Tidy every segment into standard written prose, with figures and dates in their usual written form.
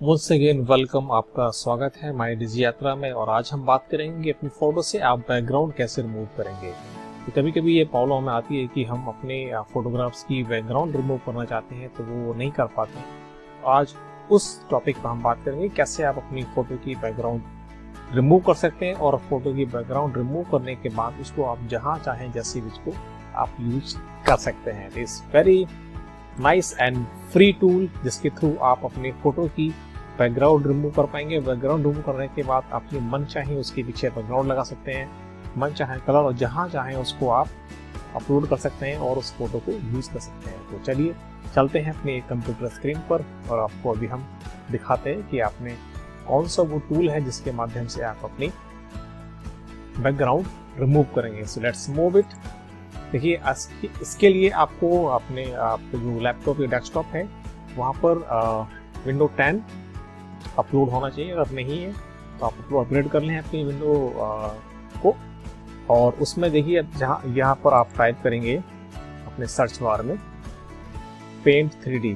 Once again welcome, आपका स्वागत है माय डिजी यात्रा में। और आज हम बात करेंगे अपनी फोटो से आप बैकग्राउंड कैसे रिमूव करेंगे। तो कभी कभी ये प्रॉब्लम हमें आती है कि हम अपने फोटोग्राफ्स की बैकग्राउंड रिमूव करना चाहते हैं तो वो नहीं कर पाते हैं। आज उस टॉपिक पर हम बात करेंगे कैसे आप अपनी फोटो की बैकग्राउंड रिमूव कर सकते हैं। और फोटो की बैकग्राउंड रिमूव करने के बाद उसको आप जहाँ चाहें जैसे भी उसको आप यूज कर सकते हैं। It's very nice and free tool जिसके थ्रू आप अपने फोटो की बैकग्राउंड रिमूव कर पाएंगे। बैकग्राउंड रिमूव करने के बाद अपनी मन चाहे उसके पीछे बैकग्राउंड लगा सकते हैं, मन चाहे कलर, और जहाँ चाहे उसको आप अपलोड कर सकते हैं और उस फोटो को यूज कर सकते हैं। तो चलिए चलते हैं अपने कंप्यूटर स्क्रीन पर और आपको अभी हम दिखाते हैं कि आपने कौन सा वो टूल है जिसके माध्यम से आप अपनी बैकग्राउंड रिमूव करेंगे। So let's move it. देखिए इसके लिए आपको अपने जो लैपटॉप या डेस्कटॉप है वहाँ पर विंडो 10 अपलोड होना चाहिए। अगर नहीं है तो आप अपग्रेड कर लें अपनी विंडो को। और उसमें देखिए जहाँ यहाँ पर आप टाइप करेंगे अपने सर्च बार में पेंट 3D।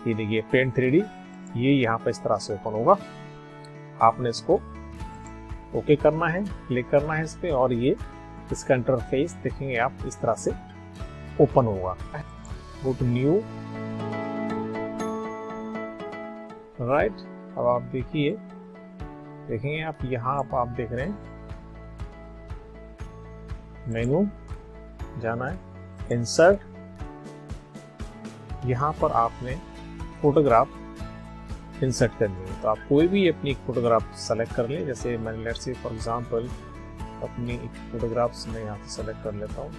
ये देखिए पेंट 3D, ये यहाँ पर इस तरह से ओपन होगा। आपने इसको ओके करना है, क्लिक करना है इस पे और ये इसका इंटरफेस देखेंगे आप इस तरह से ओपन होगा। Go to new, right. अब आप देखिए, देखेंगे आप यहाँ आप देख रहे हैं मेनू जाना है, इंसर्ट, यहाँ पर आपने फोटोग्राफ इंसर्ट करनी है। तो आप कोई भी अपनी फोटोग्राफ सेलेक्ट कर लें। जैसे मैंने लेट्स से फॉर एग्जांपल अपनी एक फोटोग्राफ्स मैं यहाँ से सेलेक्ट कर लेता हूँ।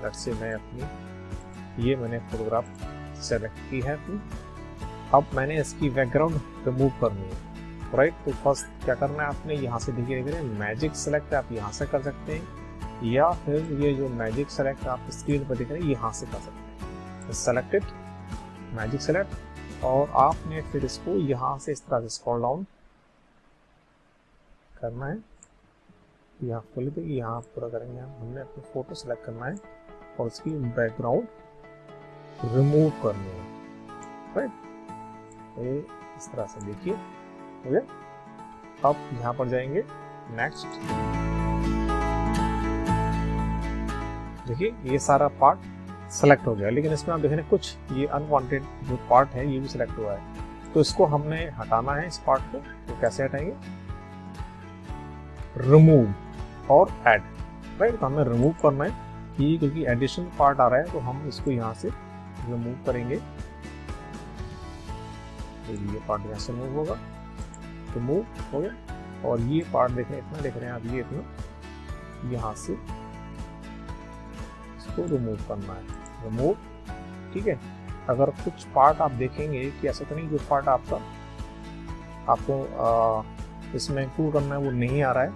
लेट्स से मैं अपनी मैंने फोटोग्राफ सेलेक्ट की है अपनी। अब मैंने इसकी बैकग्राउंड रिमूव करनी है, राइट। तो फर्स्ट क्या करना है आपने, यहाँ से देखिए देख रहे हैं मैजिक सेलेक्ट आप यहाँ से कर सकते हैं, या फिर ये जो मैजिक सेलेक्ट आप स्क्रीन पर देख रहे हैं यहाँ से कर सकते हैं। सेलेक्टेड मैजिक सेलेक्ट, और आपने फिर इसको यहाँ से इस तरह से स्क्रॉल डाउन करना है। यहाँ खोल के यहाँ पूरा करेंगे हमने अपनी फोटो सेलेक्ट करना है और उसकी बैकग्राउंड रिमूव करनी है, राइट। इस तरह से देखिए हो गया। अब यहाँ पर जाएंगे नेक्स्ट। देखिए ये सारा पार्ट सेलेक्ट हो गया, लेकिन इसमें आप देख रहे हैं कुछ ये अनवांटेड जो पार्ट है ये भी सिलेक्ट हुआ है। तो इसको हमने हटाना है इस पार्ट को। तो कैसे हटाएंगे, रिमूव और ऐड, राइट। तो हमें रिमूव करना है कि क्योंकि एडिशन पार्ट आ रहा है तो हम इसको यहाँ से रिमूव करेंगे। तो ये पार्ट यहाँ से मूव होगा, तो मूव हो गया। और ये पार्ट देख रहे हैं, इतना देख रहे हैं आप, ये इतना यहाँ से इसको रिमूव करना है, रिमूव, ठीक है। अगर कुछ पार्ट आप देखेंगे कि ऐसा तो नहीं जो पार्ट आपको इसमें इंक्लूड करना है वो नहीं आ रहा है,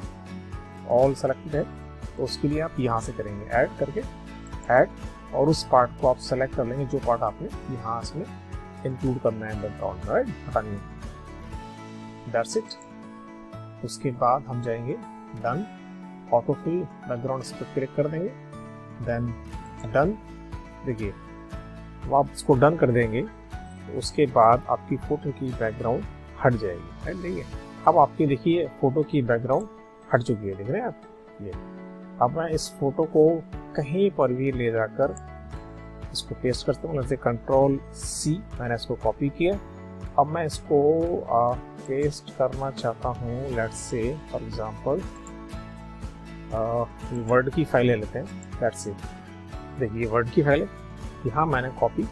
ऑल सेलेक्टेड है, तो उसके लिए आप यहाँ से करेंगे ऐड करके ऐड, और उस पार्ट को आप सेलेक्ट कर लेंगे जो पार्ट आपने यहाँ इसमें इंक्लूड करना है बैकग्राउंड, राइट, हटानी है। That's it. उसके बाद हम जाएंगे डन, ऑटोफिल बैकग्राउंड इस पर क्लिक कर देंगे, देन डन। देखिए आप इसको डन कर देंगे तो उसके बाद आपकी फोटो की बैकग्राउंड हट जाएगी, राइट। देखिए अब आपकी देखिए फोटो की बैकग्राउंड हट चुकी है, देख रहे हैं आप ये। अब मैं इस फोटो को कहीं पर भी ले जाकर इसको पेस्ट करता हूँ। जैसे Ctrl+C मैंने इसको कॉपी किया। अब मैं इसको पेस्ट करना चाहता हूँ, let's say for example word की फाइल ले लेते हैं, लेट्स से। देखिए वर्ड की फाइल है, यहाँ मैंने कॉपी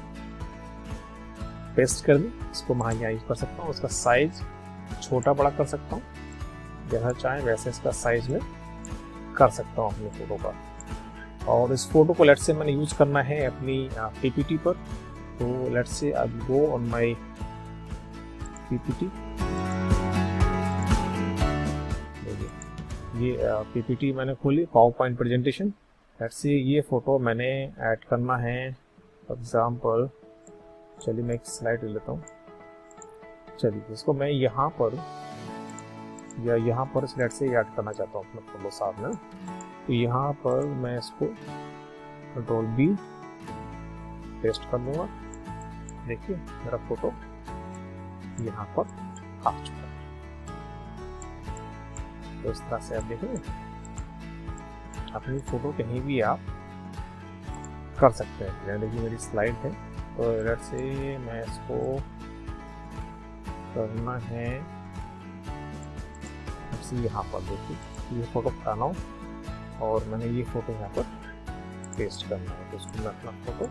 पेस्ट कर दी। इसको मैं यहाँ यूज कर सकता हूँ, उसका साइज छोटा बड़ा कर सकता हूँ, जैसा चाहें वैसे इसका साइज में कर सकता हूँ अपनी फोटो का। और इस फोटो को लेट्स से मैंने यूज करना है अपनी पीपीटी पर। तो let's say I go on my PPT. ये पीपीटी मैंने खोली, power point presentation. Let's say ये फोटो मैंने ऐड करना है, फॉर एग्जांपल चलिए मैं एक स्लाइड ले लेता हूँ। चलिए इसको मैं यहाँ पर या यहाँ पर लेट्स से ऐड करना चाहता हूँ अपने फोटो साथ में। तो यहाँ पर मैं इसको Ctrl+B पेस्ट कर दूंगा। देखिए मेरा फोटो यहाँ पर आ चुका है। तो इस तरह से आप देखेंगे अपनी फोटो कहीं भी आप कर सकते हैं। देखिए मेरी स्लाइड है, तो इधर से मैं इसको करना है यहाँ पर। देखिए ये फोटो बनाना हूँ और मैंने ये फोटो यहाँ पर पेस्ट करना है, तो इसको मैं अपना फोटो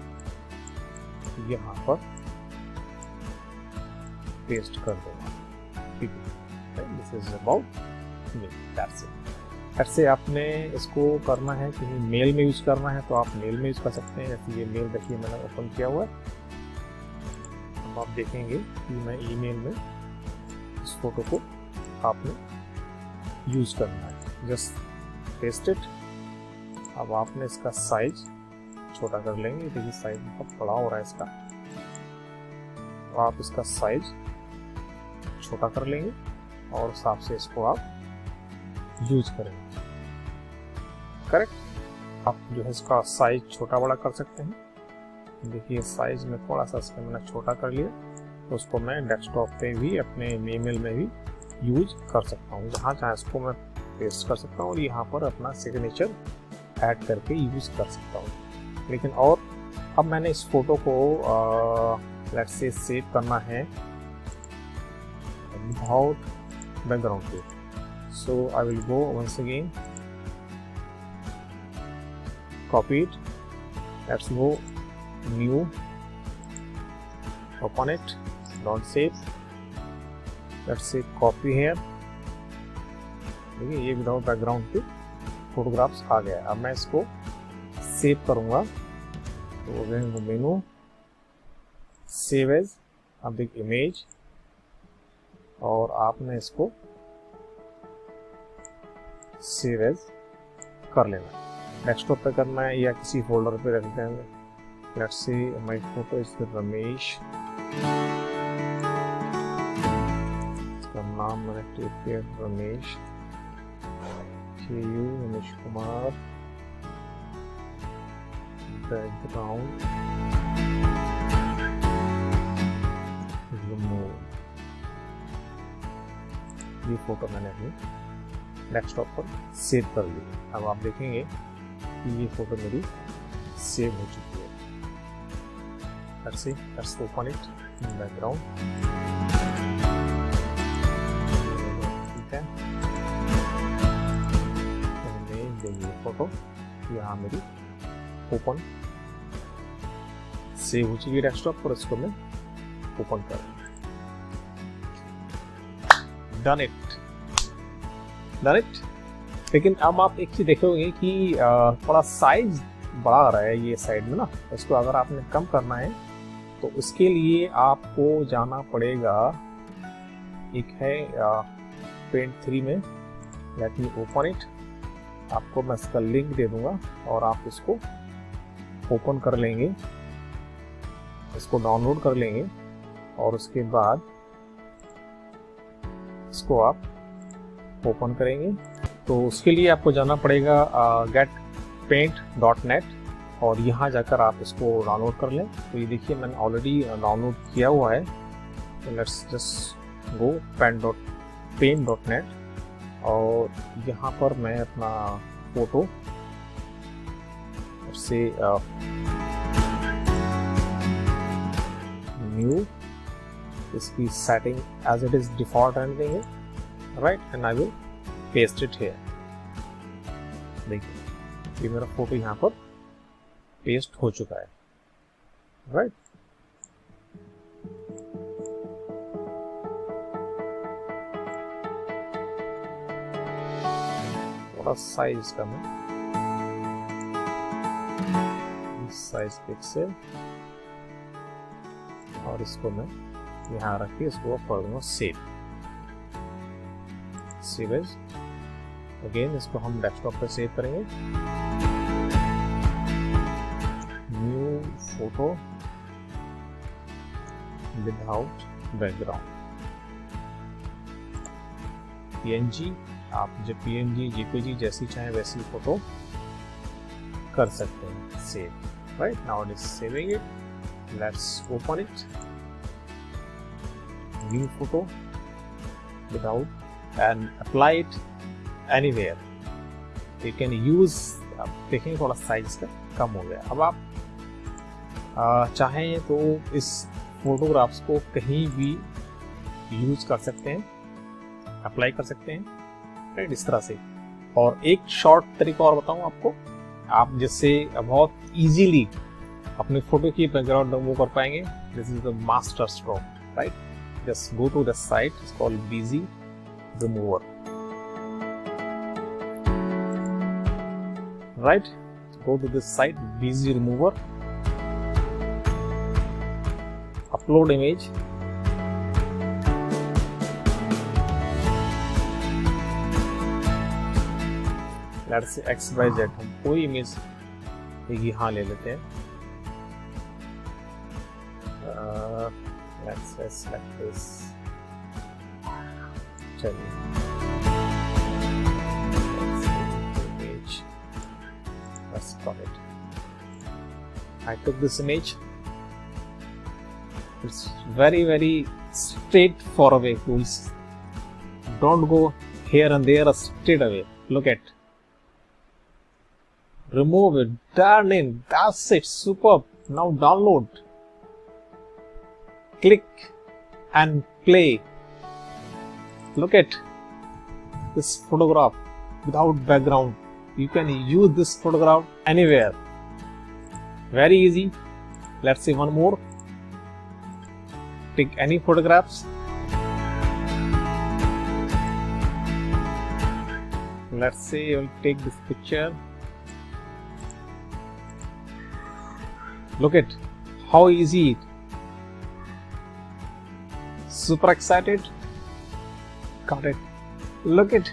यहाँ पर पेस्ट कर दूंगा। ठीक है, this is about me, that's it. ऐसे आपने इसको करना है कि मेल में यूज करना है तो आप मेल में यूज कर सकते हैं। जैसे ये मेल देखिए मैंने ओपन किया हुआ है। अब आप देखेंगे कि मैं ईमेल में इस फोटो को आपने यूज करना है। Just paste it. अब आपने इसका साइज छोटा कर लेंगे। देखिए साइज बहुत बड़ा हो रहा है इसका, तो आप इसका साइज छोटा कर लेंगे और उस हिसाब से इसको आप यूज करेंगे। करेक्ट। आप जो है इसका साइज छोटा बड़ा कर सकते हैं। देखिए साइज में थोड़ा सा इसका मैंने छोटा कर लिया, तो उसको मैं डेस्कटॉप पे भी अपने ईमेल में भी यूज कर सकता हूँ। जहाँ चाहे इसको मैं पेस्ट कर सकता हूँ और यहाँ पर अपना सिग्नेचर ऐड करके यूज कर सकता हूँ। लेकिन और अब मैंने इस फोटो को लेट्स से सेव करना है विदाउट बैकग्राउंड पे। So I will go once again, copy it, let's go new, open it, don't save, let's say copy here. देखिए ये विदाउट बैकग्राउंड पे फोटोग्राफ्स आ गया। अब मैं इसको सेव करूंगा, तो मेनू, सेव एज, अब एक इमेज, और आपने इसको सेव एज कर लेना। डेस्कटॉप पे करना है या किसी फोल्डर पे रख देंगे। Let's see my photo is Ramesh, इसका नाम मैंने टाइप किया रमेश, रमेश कुमार, बैकग्राउंड रिमूव। ये फोटो मैंने अपनी डेस्कटॉप पर सेव कर ली। अब आप देखेंगे कि ये फोटो मेरी सेव हो चुकी है। Let's open it in background. ठीक है, ये फोटो यहाँ मेरी ओपन सेव हो चुकी है डेस्कटॉप पर। इसको मैं ओपन कर, डन इट। लेकिन अब आप एक चीज देखोगे कि थोड़ा साइज बड़ा आ रहा है ये साइड में ना। इसको अगर आपने कम करना है तो उसके लिए आपको जाना पड़ेगा, एक है पेंट 3 में, लेट मी ओपन इट। आपको मैं इसका लिंक दे दूंगा और आप इसको ओपन कर लेंगे, इसको डाउनलोड कर लेंगे और उसके बाद इसको आप ओपन करेंगे। तो उसके लिए आपको जाना पड़ेगा getpaint.net और यहाँ जाकर आप इसको डाउनलोड कर लें। तो ये देखिए मैंने ऑलरेडी डाउनलोड किया हुआ है। तो लेट्स जस्ट गो paint.net और यहाँ पर मैं अपना फोटो से न्यू, इसकी setting as it is default रहने देंगे, right, and I will paste it here. देखिए ये मेरा फोटो यहाँ पर पेस्ट हो चुका है, राइट। थोड़ा साइज का मैं साइज पिक्सल और इसको मैं यहाँ रख के इसको कर दूंगा सेव एज। अगेन इसको हम डेस्कटॉप पे सेव करेंगे। New photo without background, PNG। आप जब PNG JPG जैसी चाहे वैसी फोटो कर सकते हैं save, right. Now it is saving it, let's open it, new photo without and apply it anywhere. You can use, आप देखेंगे थोड़ा साइज का कम हो गया. अब आप चाहें तो इस फोटोग्राफ्स को कहीं भी यूज कर सकते हैं, अप्लाई कर सकते हैं, राइट, इस तरह से. और एक शॉर्ट तरीका और बताऊं आपको, आप जिससे बहुत इजीली अपने फोटो की बैकग्राउंड रिमूव कर पाएंगे. This is the master stroke, right. Just go to the site, it's called BG remover, right. Go to this site, BZ Remover, upload image, let's say XYZ. हम कोई image यहाँ ले लेते हैं. Let's say select this. चलिए, let's got it. I took this image. It's very straight far away tools. Don't go here and there, straight away. Look at. Remove it. Turn in. That's it. Superb. Now download. Click and play. Look at this photograph without background. You can use this photograph anywhere. Very easy. Let's see one more. Take any photographs. Let's say you'll take this picture. Look at how easy it. Super excited. Got it. Look at,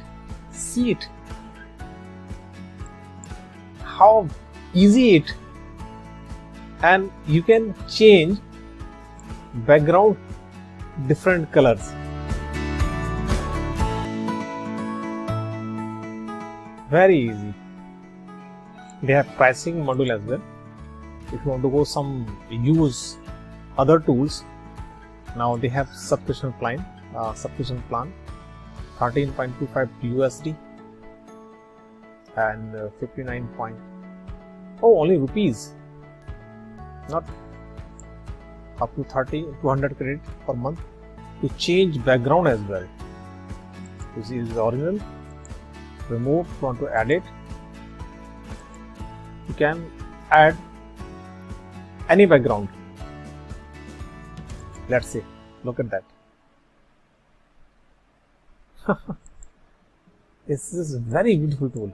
see it. How easy it. And you can change background different colors. Very easy. They have pricing module as well. If you want to go some use other tools, now they have subscription plan. 13.25 USD and 59 point. Oh, only rupees. Not up to 200 credit per month to change background as well. This is the original. Remove. Want to add it? You can add any background. Let's see. Look at that. This is a very beautiful tool.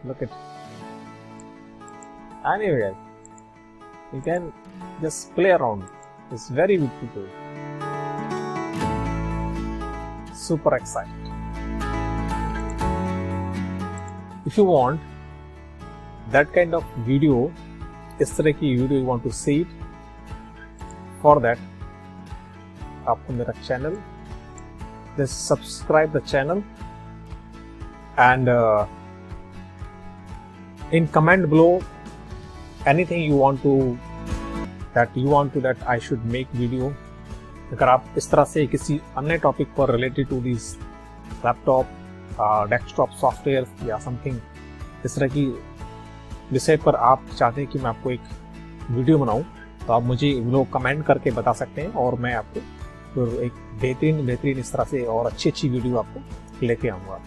Look at anywhere. You can just play around. It's very beautiful tool. Super excited. If you want that kind of video, इस तरह की video you want to see it, for that आपको मेरा channel, just subscribe the channel and in comment below anything you want to that I should make video. अगर आप इस तरह से किसी अन्य टॉपिक पर related to this laptop, desktop software या समथिंग इस तरह की विषय पर आप चाहते हैं कि मैं आपको एक वीडियो बनाऊं, तो आप मुझे लोग कमेंट करके बता सकते हैं और मैं आपको फिर एक बेहतरीन इस तरह से और अच्छी वीडियो आपको लेके आऊँगा.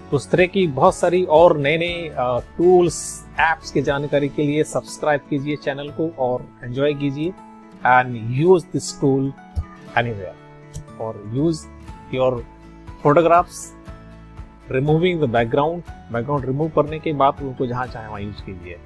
तो इस तरह की बहुत सारी और नए टूल्स, एप्स की जानकारी के लिए सब्सक्राइब कीजिए चैनल को और एंजॉय कीजिए and use this tool anywhere और use your photographs removing the background remove करने के बाद उनको जहाँ चाहे वहाँ यूज कीजिए.